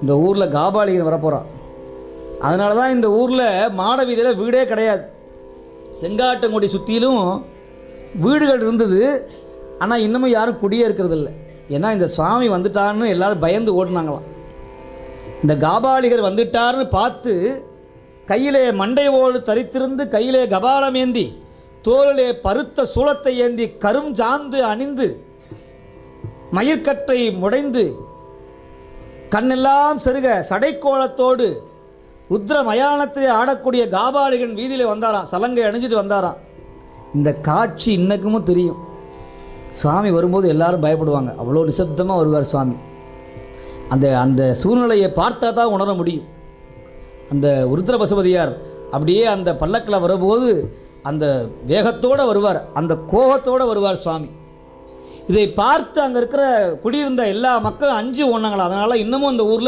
இந்த ஊரில் காபாலிகன் வரப்போகிறான். அதனால தான் இந்த ஊரில் மாட வீதியில் வீடே கிடையாது. செங்காட்டங்குடி சுற்றிலும் வீடுகள் இருந்தது, ஆனால் இன்னமும் யாரும் குடியே இருக்கிறது இல்லை. ஏன்னா இந்த சுவாமி வந்துட்டார்னு எல்லோரும் பயந்து ஓடினாங்களாம். இந்த காபாலிகர் வந்துட்டார்னு பார்த்து கையிலே மண்டையோடு தரித்திருந்து கையிலே கபாலம் ஏந்தி தோளிலே பருத்த சூலத்தை ஏந்தி கரும் சாந்து அணிந்து மயிர்கட்டை முடைந்து கண்ணெல்லாம் செருக சடைக்கோலத்தோடு ருத்ர மயானத்திலே ஆடக்கூடிய காபாலிகன் வீதியிலே வந்தாராம். சலங்கை அணிஞ்சிட்டு வந்தாராம். இந்த காட்சி இன்னக்குமும் தெரியும். சுவாமி வரும்போது எல்லாரும் பயப்படுவாங்க. அவ்வளோ நிசப்தமாக வருவார் சுவாமி. அந்த அந்த சூழ்நிலையை பார்த்தா தான் உணர முடியும். அந்த ருத்ர பசுபதியார் அப்படியே அந்த பல்லக்கில் வரும்போது அந்த வேகத்தோடு வருவார், அந்த கோபத்தோடு வருவார் சுவாமி. இதை பார்த்து அங்கே இருக்கிற குடியிருந்த எல்லா மக்களும் அஞ்சு ஓடினாங்களா. அதனால் இன்னமும் அந்த ஊரில்